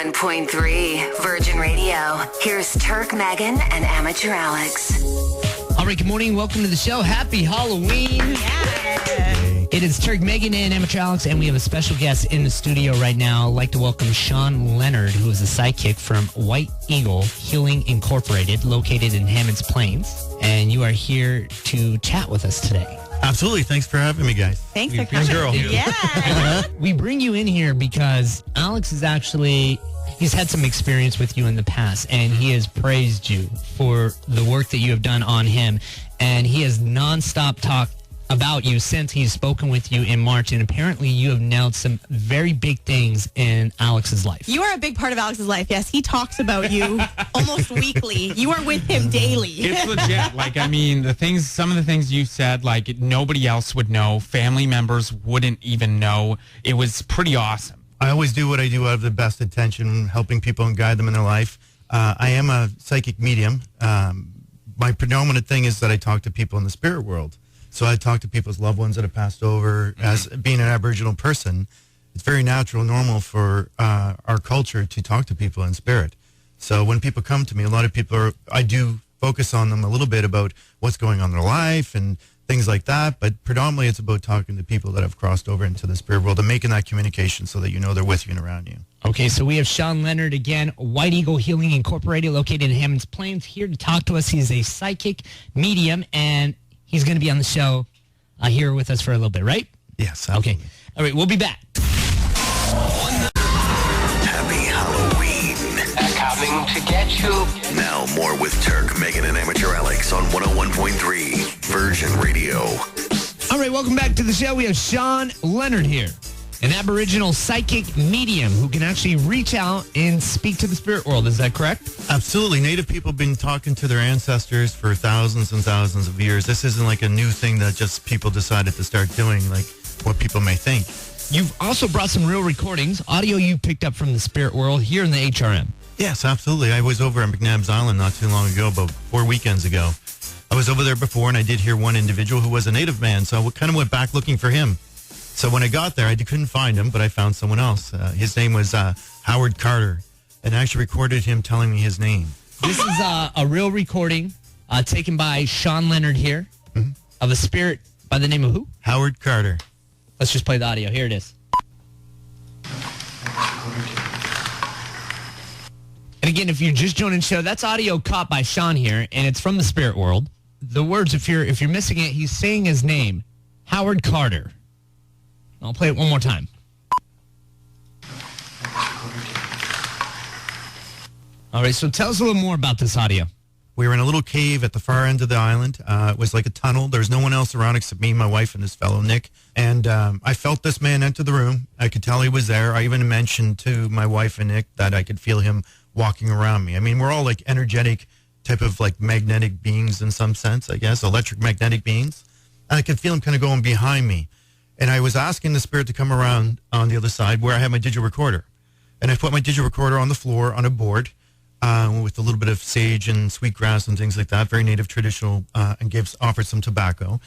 101.3 Virgin Radio. Here's Turk, Megan, and Amateur Alex. All right, good morning. Welcome to the show. Happy Halloween. Yeah. It is Turk, Megan, and Amateur Alex, and we have a special guest in the studio right now. I'd like to welcome Sean Leonard, who is a sidekick from White Eagle Healing Incorporated, located in Hammonds Plains. And you are here to chat with us today. Absolutely. Thanks for having me, guys. Thanks for coming. Girl. Yeah. We bring you in here because Alex is actually, he's had some experience with you in the past, and he has praised you for the work that you have done on him. And he has nonstop talked about you since he's spoken with you in March, and apparently you have nailed some very big things in Alex's life. You are a big part of Alex's life. Yes, he talks about you almost weekly. You are with him daily. It's legit. Like, I mean, some of the things you said, like, nobody else would know. Family members wouldn't even know. It was pretty awesome. I always do what I do out of the best intention, helping people and guide them in their life. I am a psychic medium. My predominant thing is that I talk to people in the spirit world. So I talk to people's loved ones that have passed over. As being an Aboriginal person, it's very natural, normal for our culture to talk to people in spirit. So when people come to me, a lot of people I do focus on them a little bit about what's going on in their life and things like that. But predominantly it's about talking to people that have crossed over into the spirit world and making that communication so that you know they're with you and around you. Okay, so we have Sean Leonard again, White Eagle Healing Incorporated, located in Hammonds Plains, here to talk to us. He's a psychic medium, and he's going to be on the show here with us for a little bit, right? Yes. Absolutely. Okay. All right, we'll be back. Happy Halloween. Coming to get you. Now more with Turk, Megan, and Amateur Alex on 101.3 Virgin Radio. All right, welcome back to the show. We have Sean Leonard here, an Aboriginal psychic medium who can actually reach out and speak to the spirit world. Is that correct? Absolutely. Native people have been talking to their ancestors for thousands and thousands of years. This isn't like a new thing that just people decided to start doing, like what people may think. You've also brought some real recordings, audio you picked up from the spirit world here in the HRM. Yes, absolutely. I was over at McNabb's Island not too long ago, about 4 weekends ago. I was over there before, and I did hear one individual who was a native man, so I kind of went back looking for him. So when I got there, I couldn't find him, but I found someone else. His name was Howard Carter, and I actually recorded him telling me his name. This is a real recording taken by Sean Leonard here of a spirit by the name of who? Howard Carter. Let's just play the audio. Here it is. And again, if you're just joining the show, that's audio caught by Sean here, and it's from the spirit world. The words, if you're missing it, he's saying his name, Howard Carter. I'll play it one more time. All right, so tell us a little more about this audio. We were in a little cave at the far end of the island. It was like a tunnel. There was no one else around except me, my wife, and this fellow, Nick. And I felt this man enter the room. I could tell he was there. I even mentioned to my wife and Nick that I could feel him walking around me. I mean, we're all like energetic type of like magnetic beings in some sense, I guess, electric magnetic beings. And I could feel him kind of going behind me. And I was asking the spirit to come around on the other side where I had my digital recorder. And I put my digital recorder on the floor on a board with a little bit of sage and sweetgrass and things like that, very native, traditional, and offered some tobacco.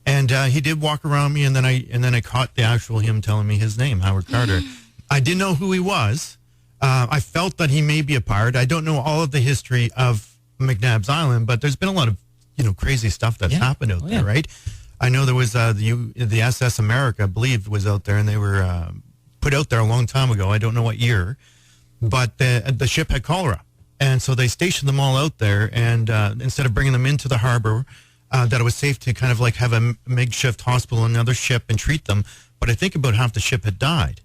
And he did walk around me, and then I caught the actual him telling me his name, Howard Carter. I didn't know who he was. I felt that he may be a pirate. I don't know all of the history of McNabb's Island, but there's been a lot of crazy stuff that's happened out there, right? I know there was the SS America, I believe, was out there, and they were put out there a long time ago. I don't know what year, but the ship had cholera, and so they stationed them all out there. And instead of bringing them into the harbor, that it was safe to kind of like have a makeshift hospital on another ship and treat them. But I think about half the ship had died.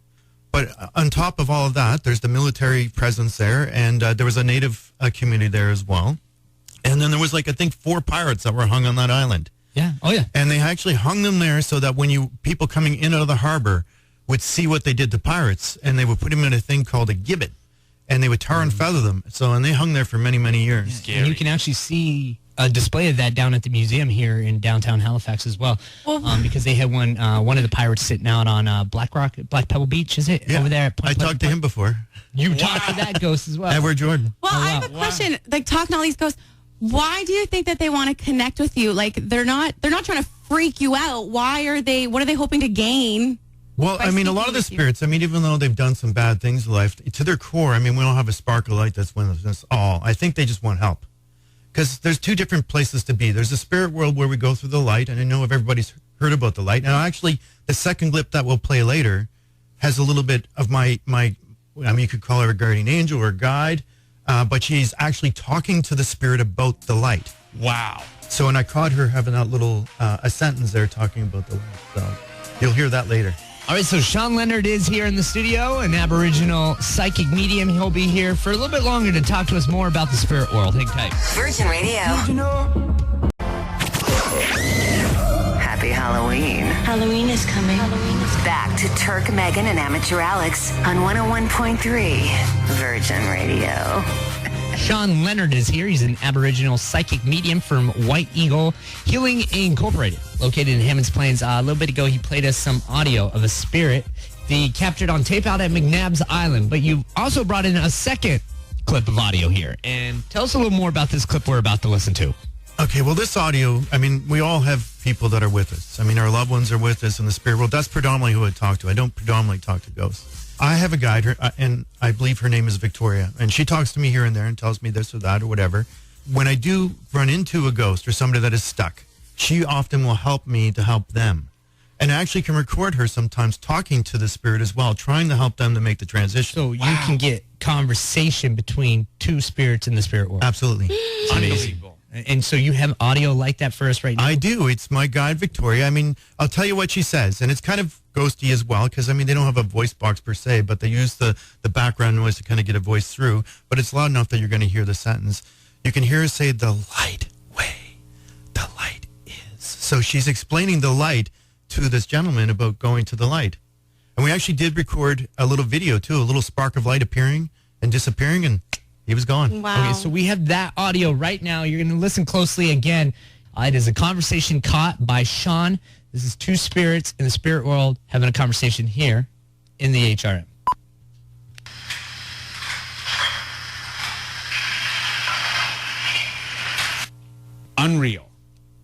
But on top of all of that, there's the military presence there, and there was a native community there as well. And then there was I think 4 pirates that were hung on that island. Yeah. Oh, yeah. And they actually hung them there so that when people coming in out of the harbor would see what they did to pirates, and they would put them in a thing called a gibbet, and they would tar and feather them. And they hung there for many, many years. Yeah. And you can actually see a display of that down at the museum here in downtown Halifax as well, because they had one of the pirates sitting out on Black Pebble Beach, is it? Yeah. Over there at Point I talked to him before. You talked to that ghost as well. Edward Jordan. Well, I have a question. Like, talking to all these ghosts, why do you think that they want to connect with you? Like, they're not trying to freak you out. What are they hoping to gain Well, I mean, a lot of the spirits, I mean, even though they've done some bad things in life, to their core, I mean, we don't have a spark of light that's with us all. I think they just want help. Because there's two different places to be. There's the spirit world where we go through the light, and I know if everybody's heard about the light. And actually, the second clip that we'll play later has a little bit of my I mean, you could call her a guardian angel or a guide, but she's actually talking to the spirit about the light. Wow. So, and I caught her having that little, a sentence there talking about the light. So, you'll hear that later. All right, so Sean Leonard is here in the studio, an Aboriginal psychic medium. He'll be here for a little bit longer to talk to us more about the spirit world. Hang tight. Virgin Radio. Happy Halloween. Halloween is coming. Back to Turk, Megan, and Amateur Alex on 101.3 Virgin Radio. Sean Leonard is here. He's an Aboriginal psychic medium from White Eagle Healing Incorporated, located in Hammonds Plains. A little bit ago, he played us some audio of a spirit he captured on tape out at McNabb's Island. But you also brought in a second clip of audio here. And tell us a little more about this clip we're about to listen to. Okay, well, this audio, I mean, we all have people that are with us. I mean, our loved ones are with us in the spirit world. That's predominantly who I talk to. I don't predominantly talk to ghosts. I have a guide, and I believe her name is Victoria, and she talks to me here and there and tells me this or that or whatever. When I do run into a ghost or somebody that is stuck, she often will help me to help them. And I actually can record her sometimes talking to the spirit as well, trying to help them to make the transition. So you can get conversation between two spirits in the spirit world. Absolutely. Unbelievable. And so you have audio like that for us right now? I do. It's my guide, Victoria. I mean, I'll tell you what she says, and it's kind of ghosty as well, because, I mean, they don't have a voice box per se, but they use the background noise to kind of get a voice through, but it's loud enough that you're going to hear the sentence. You can hear her say, the light way, the light is. So she's explaining the light to this gentleman about going to the light. And we actually did record a little video, too, a little spark of light appearing and disappearing, and he was gone. Wow. Okay, so we have that audio right now. You're going to listen closely again. It is a conversation caught by Sean. This is two spirits in the spirit world having a conversation here in the HRM. Unreal.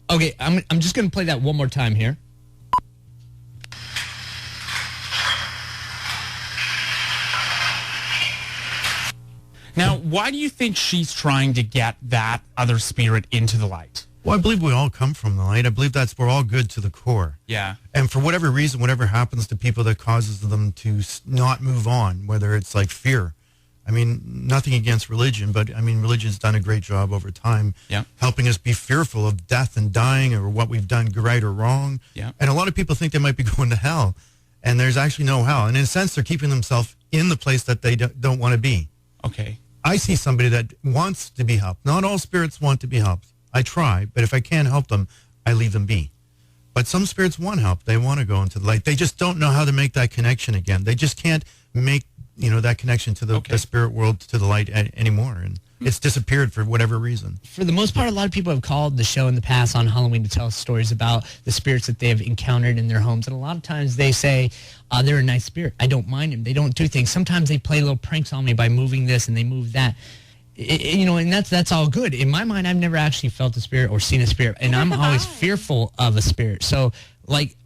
Okay, I'm just going to play that one more time here. Now, why do you think she's trying to get that other spirit into the light? Well, I believe we all come from the light. I believe we're all good to the core. Yeah. And for whatever reason, whatever happens to people that causes them to not move on, whether it's like fear. I mean, nothing against religion, but I mean, religion's done a great job over time helping us be fearful of death and dying or what we've done right or wrong. Yeah. And a lot of people think they might be going to hell, and there's actually no hell. And in a sense, they're keeping themselves in the place that they don't want to be. Okay. I see somebody that wants to be helped. Not all spirits want to be helped. I try, but if I can't help them, I leave them be. But some spirits want help. They want to go into the light. They just don't know how to make that connection again. They just can't make, that connection to the spirit world, to the light anymore. And it's disappeared for whatever reason. For the most part, a lot of people have called the show in the past on Halloween to tell us stories about the spirits that they have encountered in their homes. And a lot of times they say, they're a nice spirit. I don't mind them. They don't do things. Sometimes they play little pranks on me by moving this and they move that. And that's all good. In my mind, I've never actually felt a spirit or seen a spirit. And I'm always fearful of a spirit. So,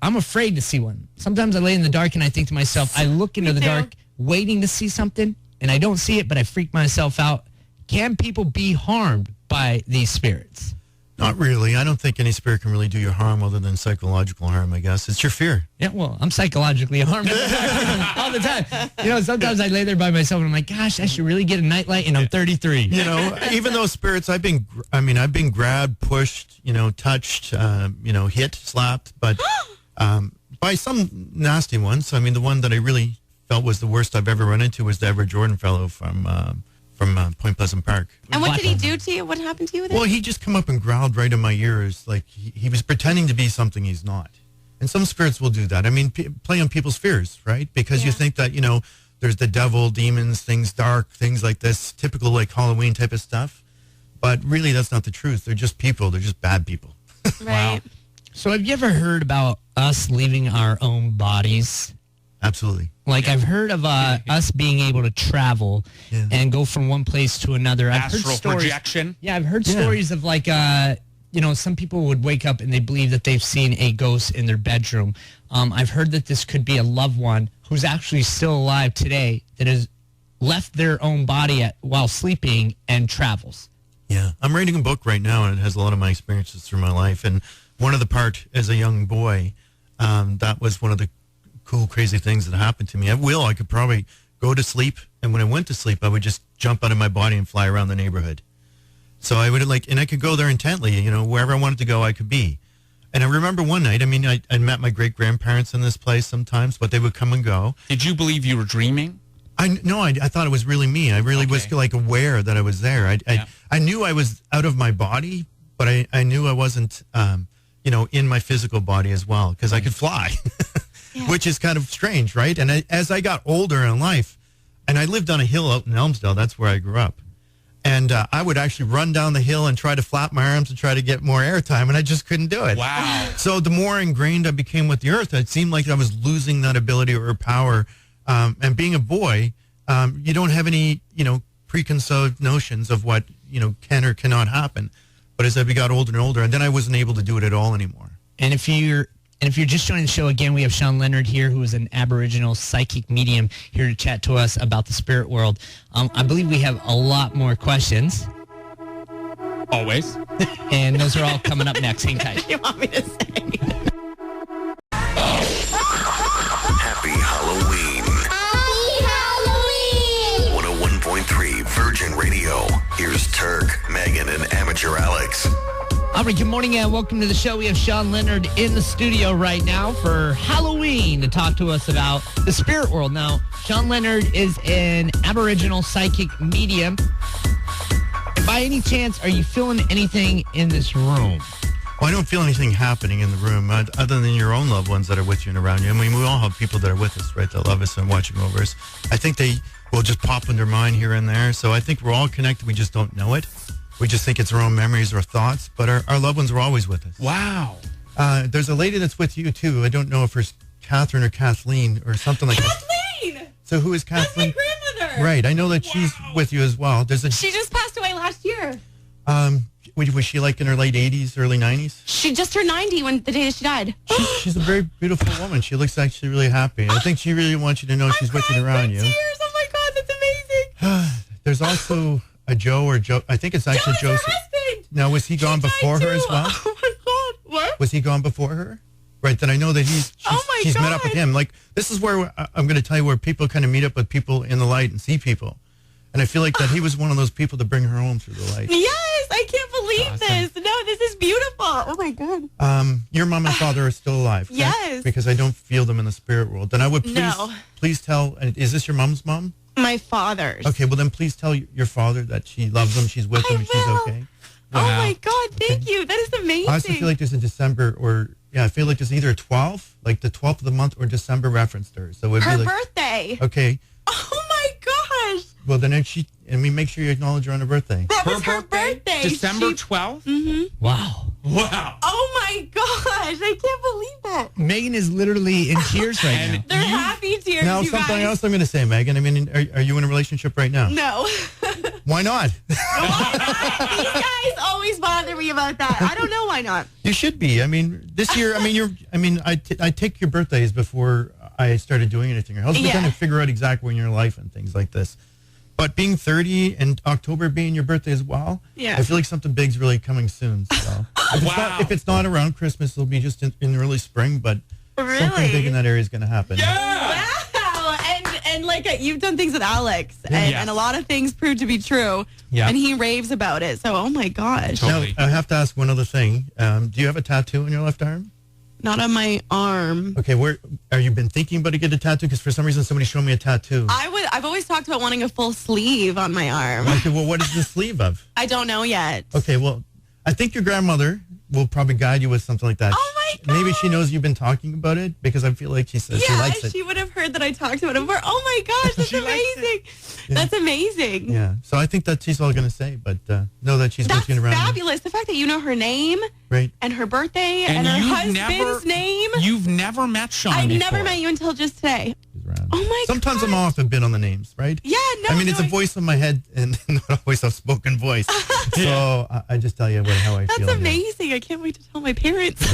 I'm afraid to see one. Sometimes I lay in the dark and I think to myself, I look into the dark waiting to see something and I don't see it, but I freak myself out. Can people be harmed by these spirits? Not really. I don't think any spirit can really do you harm other than psychological harm, I guess. It's your fear. Yeah, well, I'm psychologically harmed all the time. Sometimes I lay there by myself and I'm like, gosh, I should really get a nightlight, and I'm 33. Even those spirits, I've been grabbed, pushed, touched, hit, slapped, but by some nasty ones. I mean, the one that I really felt was the worst I've ever run into was the Everett Jordan fellow from Point Pleasant Park. And what did he do to you? What happened to you with Well, it? he just come up and growled right in my ears, like he was pretending to be something he's not. And some spirits will do that. I mean, play on people's fears, right? Because you think that, there's the devil, demons, things dark, things like this, typical like Halloween type of stuff. But really, that's not the truth. They're just people. They're just bad people. Right. So have you ever heard about us leaving our own bodies? Absolutely. I've heard of us being able to travel and go from one place to another. Astral I've heard stories. projection. Yeah, I've heard stories of some people would wake up and they believe that they've seen a ghost in their bedroom. I've heard that this could be a loved one who's actually still alive today that has left their own body while sleeping and travels. Yeah, I'm reading a book right now, and it has a lot of my experiences through my life. And one of the part as a young boy, that was one of the cool, crazy things that happened to me. At will, I could probably go to sleep, and when I went to sleep, I would just jump out of my body and fly around the neighborhood. So I would and I could go there intently, wherever I wanted to go, I could be. And I remember one night, I met my great-grandparents in this place sometimes, but they would come and go. Did you believe you were dreaming? I thought it was really me. I really was aware that I was there. I knew I was out of my body, but I knew I wasn't, in my physical body as well, because I could fly, which is kind of strange, right? And as I got older in life, and I lived on a hill out in Elmsdale, that's where I grew up. And I would actually run down the hill and try to flap my arms and try to get more airtime, and I just couldn't do it. Wow. So the more ingrained I became with the earth, it seemed like I was losing that ability or power. And being a boy, you don't have any, preconceived notions of what, can or cannot happen. But as I got older and older, and then I wasn't able to do it at all anymore. And if you're just joining the show again, we have Sean Leonard here, who is an Aboriginal psychic medium, here to chat to us about the spirit world. I believe we have a lot more questions. Always. And those are all coming up next. Hang tight. What do you want me to say? Happy Halloween. Happy Halloween. 101.3 Virgin Radio. Here's Turk, Megan, and Amateur Alex. All right, good morning and welcome to the show. We have Sean Leonard in the studio right now for Halloween to talk to us about the spirit world. Now, Sean Leonard is an Aboriginal psychic medium. And by any chance, are you feeling anything in this room? Well, I don't feel anything happening in the room other than your own loved ones that are with you and around you. I mean, we all have people that are with us, right, that love us and watching over us. I think they will just pop in their mind here and there. So I think we're all connected. We just don't know it. We just think it's our own memories or thoughts, but our loved ones are always with us. Wow. There's a lady that's with you, too. I don't know if it's Catherine or Kathleen or something like that. Kathleen! So who is Kathleen? That's my grandmother. Right. I know that she's with you as well. She just passed away last year. Was she like in her late 80s, early 90s? She just turned 90 when the day she died. She's a very beautiful woman. She looks actually really happy. I think she really wants you to know she's with you and around you. Tears. Oh, my God. That's amazing. There's also a Joe or Joe. I think it's actually Joe's Joseph. her husband. Now, was he gone before her as well? Oh, my God. What? Was he gone before her? Right, then I know that she's met up with him. Like, this is where I'm going to tell you where people kind of meet up with people in the light and see people. And I feel like that he was one of those people to bring her home through the light. Yes, I can't believe this. No, this is beautiful. Oh, my God. Your mom and father are still alive. Correct? Yes. Because I don't feel them in the spirit world. Then I would No. please tell, is this your mom's mom? My father's. Okay, well then please tell your father that she loves him, she's with him, and she's will. okay. Oh, my God. Thank you. That is amazing. I also feel like there's a December I feel like there's either a 12th, like the 12th of the month, or December reference to her. So it would her be like, birthday. okay. Oh, my gosh. Well, then make sure you acknowledge her on her birthday. That was her birthday. December 12th? Mm-hmm. Wow. Wow. Oh, my gosh. I can't believe that. Megan is literally in tears right now. They're happy tears, Now, you something guys. else I'm going to say, Megan. I mean, are you in a relationship right now? No. Why not? These guys always bother me about that. I don't know why not. You should be. I mean, this year, I take your birthdays before I started doing anything. It helps me kind of figure out exactly when you're in your life and things like this. But being 30 and October being your birthday as well, I feel like something big's really coming soon. So if it's not around Christmas, it'll be just in early spring. But something big in that area is going to happen. Wow. And like you've done things with Alex, and a lot of things proved to be true. Yeah. And he raves about it. So, oh my gosh. Totally. Now, I have to ask one other thing. Do you have a tattoo on your left arm? Not on my arm. Okay, where are you been thinking about to get a tattoo? Because for some reason somebody showed me a tattoo. I've always talked about wanting a full sleeve on my arm. Okay, well, what is the sleeve of? I don't know yet. Okay, well, I think your grandmother will probably guide you with something like that. Oh my God. Maybe she knows you've been talking about it because I feel like she says she likes it. She would have heard that I talked about it before. Oh my gosh, that's amazing. That's amazing. Yeah, so I think that she's all going to say, but know that she's That's looking around. fabulous. The fact that you know her name Right. and her birthday and her husband's name. You've never met Sean I before. never met you until just today. She's around. Oh my Sometimes God. I'm off a bit on the names, right? Yeah, no. I mean, it's no, a voice in my head and not always a spoken voice. So I just tell you how I That's feel. amazing. I can't wait to tell my parents.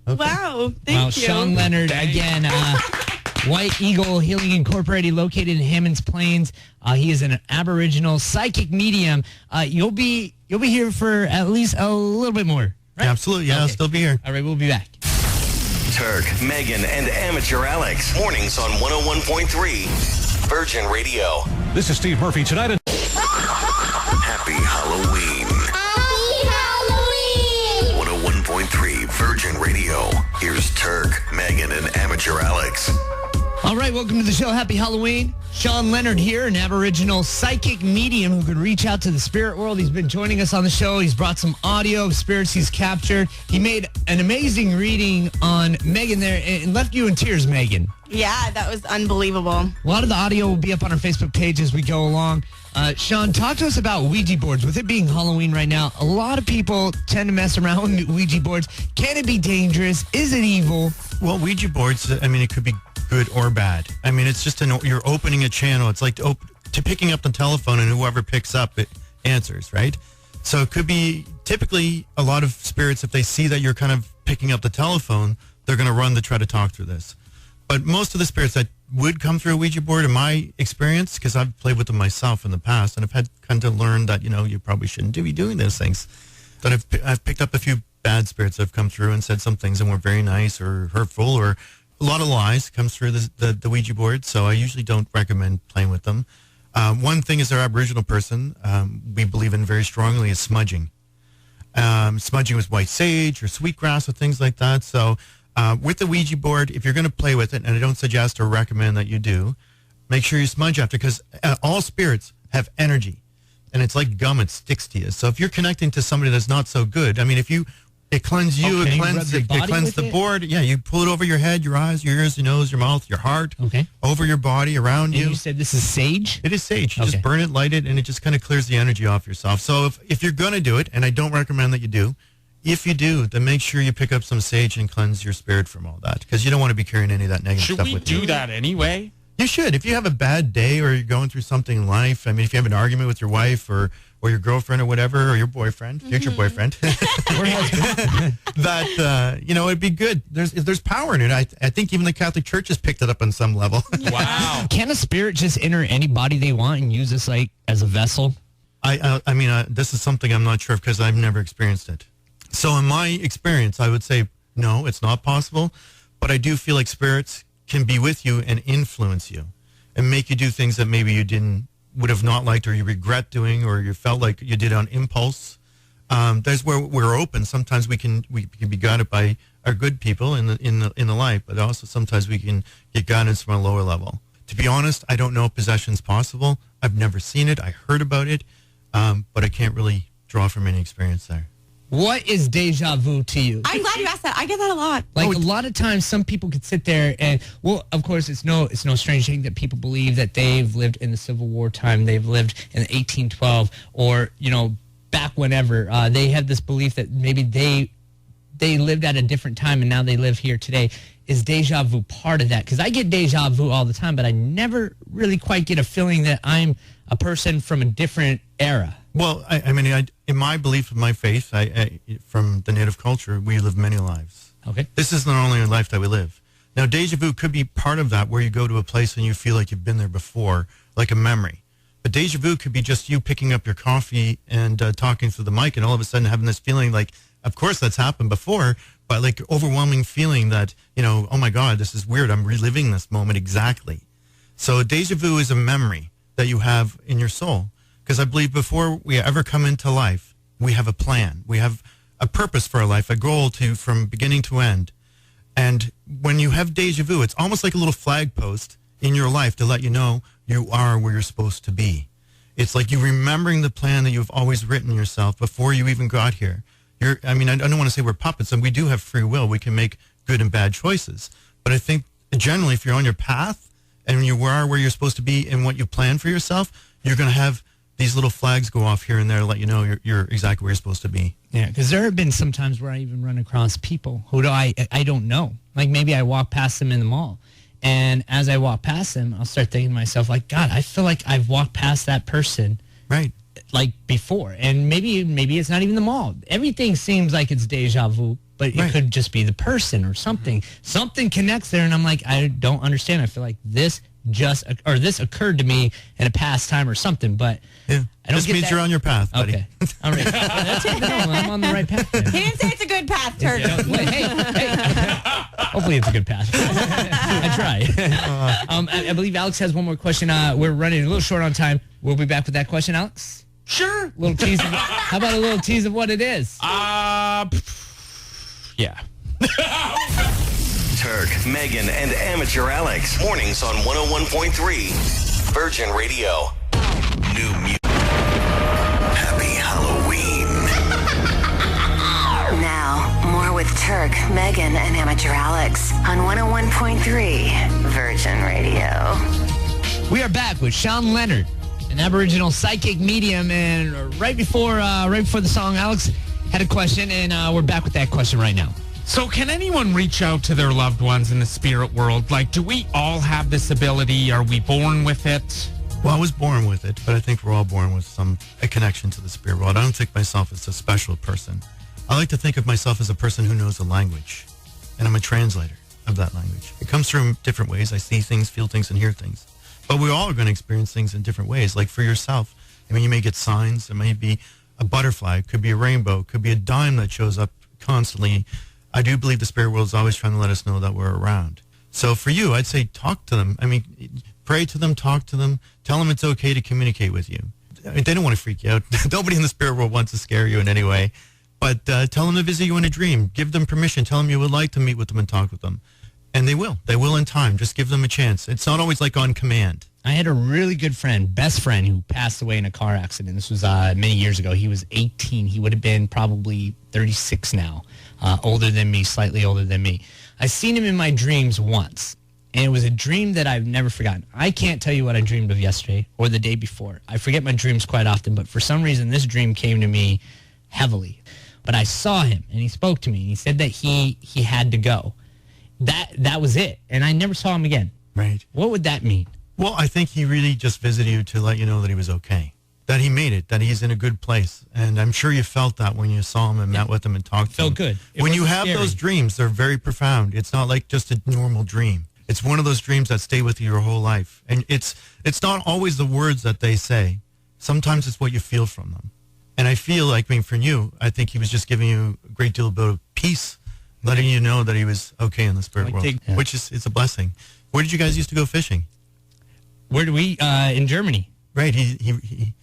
Wow. Thank you. Sean Leonard, again, White Eagle Healing Incorporated, located in Hammonds Plains. He is an Aboriginal psychic medium. You'll be here for at least a little bit more, right? Absolutely. Yeah, I'll Okay. still be here. All right, we'll be back. Turk, Megan, and Amateur Alex. Mornings on 101.3 Virgin Radio. This is Steve Murphy. Tonight Happy Halloween. Happy Halloween! 101.3 Virgin Radio. Here's Turk, Megan, and Amateur Alex. All right, welcome to the show. Happy Halloween. Sean Leonard here, an Aboriginal psychic medium who could reach out to the spirit world. He's been joining us on the show. He's brought some audio of spirits he's captured. He made an amazing reading on Megan there and left you in tears, Megan. Yeah, that was unbelievable. A lot of the audio will be up on our Facebook page as we go along. Sean, talk to us about Ouija boards. With it being Halloween right now, a lot of people tend to mess around with Ouija boards. Can it be dangerous? Is it evil? Well, Ouija boards, I mean, it could be good or bad. I mean, it's just you're opening a channel. It's like to picking up the telephone, and whoever picks up it answers, right? So it could be typically a lot of spirits, if they see that you're kind of picking up the telephone, they're going to run to try to talk through this. But most of the spirits that would come through a Ouija board, in my experience, because I've played with them myself in the past, and I've had kind of learned that, you probably shouldn't be doing those things. That I've picked up a few bad spirits that have come through and said some things that weren't very nice or hurtful, or a lot of lies comes through the Ouija board. So I usually don't recommend playing with them. One thing is, our Aboriginal person, we believe in very strongly, is smudging. Smudging with white sage or sweetgrass or things like that. So with the Ouija board, if you're going to play with it, and I don't suggest or recommend that you do, make sure you smudge after, because all spirits have energy, and it's like gum; it sticks to you. So if you're connecting to somebody that's not so good, I mean, it cleanses you, Okay, it you rub cleanses your it body cleanses with the it? board. Yeah, you pull it over your head, your eyes, your ears, your nose, your mouth, your heart, Okay. over your body, around And you said this is sage? It is sage. You Okay. just burn it, light it, and it just kind of clears the energy off yourself. So if you're going to do it, and I don't recommend that you do, if you do, then make sure you pick up some sage and cleanse your spirit from all that, because you don't want to be carrying any of that negative Should stuff we with do you. that anyway? You should. If you have a bad day or you're going through something in life, I mean, if you have an argument with your wife or your girlfriend or whatever, or your boyfriend, future boyfriend, Or husband? that, it'd be good. There's power in it. I think even the Catholic Church has picked it up on some level. Wow. Can a spirit just enter any body they want and use this like as a vessel? I mean, this is something I'm not sure of, because I've never experienced it. So in my experience, I would say, no, it's not possible. But I do feel like spirits can be with you and influence you and make you do things that maybe you would have not liked, or you regret doing, or you felt like you did on impulse. There's where we're open. Sometimes we can be guided by our good people in the light, but also sometimes we can get guidance from a lower level. To be honest, I don't know if possession's possible. I've never seen it. I heard about it, but I can't really draw from any experience there. What is deja vu to you? I'm glad you asked that. I get that a lot. Like, a lot of times, some people could sit there and, well, of course, it's no strange thing that people believe that they've lived in the Civil War time, they've lived in 1812, or back whenever. They have this belief that maybe they lived at a different time and now they live here today. Is deja vu part of that? Because I get deja vu all the time, but I never really quite get a feeling that I'm a person from a different era. Well, I mean, in my belief, in my faith, from the native culture, we live many lives. Okay. This is not only a life that we live. Now, deja vu could be part of that, where you go to a place and you feel like you've been there before, like a memory. But deja vu could be just you picking up your coffee and talking through the mic, and all of a sudden having this feeling like, of course, that's happened before, but like overwhelming feeling that, oh my God, this is weird. I'm reliving this moment exactly. So deja vu is a memory that you have in your soul. Because I believe before we ever come into life, we have a plan. We have a purpose for our life, a goal from beginning to end. And when you have deja vu, it's almost like a little flag post in your life to let you know you are where you're supposed to be. It's like you remembering the plan that you've always written yourself before you even got here. I don't want to say we're puppets, and we do have free will. We can make good and bad choices. But I think generally, if you're on your path and you are where you're supposed to be and what you plan for yourself, you're going to have these little flags go off here and there to let you know you're exactly where you're supposed to be. Yeah, because there have been some times where I even run across people who I don't know. Like maybe I walk past them in the mall, And as I walk past them, I'll start thinking to myself, like, God, I feel like I've walked past that person Right. like before. And maybe it's not even the mall. Everything seems like it's deja vu, but it could just be the person or something. Something connects there, and I'm like, I don't understand. I feel like this occurred to me in a past time or something, but Yeah. I don't This get means that. you're on your path, buddy. Okay. All right. That's it. No, I'm on the right path. Then. He didn't say it's a good path, Turk. Hey. Hopefully it's a good path. I try. I believe Alex has one more question. We're running a little short on time. We'll be back with that question, Alex. Sure. Little tease. How about a little tease of what it is? Yeah. Turk, Megan, and Amateur Alex. Mornings on 101.3 Virgin Radio. New music. Happy Halloween. Now, more with Turk, Megan, and Amateur Alex on 101.3 Virgin Radio. We are back with Sean Leonard, an Aboriginal psychic medium, and right before the song, Alex had a question, and we're back with that question right now. So can anyone reach out to their loved ones in the spirit world? Like, do we all have this ability? Are we born with it? Well, I was born with it, but I think we're all born with a connection to the spirit world. I don't think myself as a special person. I like to think of myself as a person who knows a language, and I'm a translator of that language. It comes through in different ways. I see things, feel things, and hear things. But we all are going to experience things in different ways. Like for yourself, I mean, you may get signs. It may be a butterfly. It could be a rainbow. It could be a dime that shows up constantly. I do believe the spirit world is always trying to let us know that we're around. So for you, I'd say talk to them. I mean, pray to them, talk to them, tell them it's okay to communicate with you. I mean, they don't want to freak you out. Nobody in the spirit world wants to scare you in any way. But tell them to visit you in a dream. Give them permission. Tell them you would like to meet with them and talk with them. And they will. They will in time. Just give them a chance. It's not always like on command. I had a really good friend, best friend, who passed away in a car accident. This was many years ago. He was 18. He would have been probably 36 now. Older than me, slightly older than me. I seen him in my dreams once, and it was a dream that I've never forgotten. I can't tell you what I dreamed of yesterday or the day before. I forget my dreams quite often, but for some reason, this dream came to me heavily. But I saw him, and he spoke to me, and he said that he had to go. That was it, and I never saw him again. Right. What would that mean? Well, I think he really just visited you to let you know that he was okay, that he made it, that he's in a good place. And I'm sure you felt that when you saw him and met with him and talked to him. Felt good. When you wasn't have scary. those dreams, they're very profound. It's not like just a normal dream. It's one of those dreams that stay with you your whole life. And it's not always the words that they say. Sometimes it's what you feel from them. And I feel like, I mean, for you, I think he was just giving you a great deal of peace, letting you know that he was okay in the spirit world, which is it's a blessing. Where did you guys used to go fishing? Where do we? In Germany. Right. He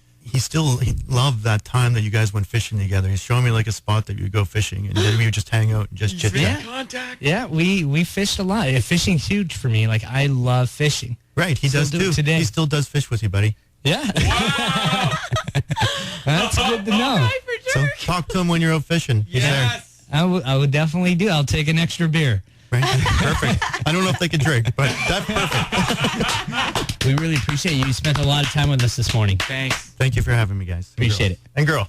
loved that time that you guys went fishing together. He's showing me like a spot that you would go fishing, and then we would just hang out and just chit chat. Contact. Yeah, we fished a lot. Fishing's huge for me. Like, I love fishing. Right. He Still does do it too. today. He still does fish with you, buddy. Yeah. That's good to know. So talk to him when you're out fishing. He's there. I would definitely do. I'll take an extra beer. Right. Perfect. I don't know if they can drink, but that's perfect. We really appreciate you. You spent a lot of time with us this morning. Thanks. Thank you for having me, guys. Appreciate it. And girl.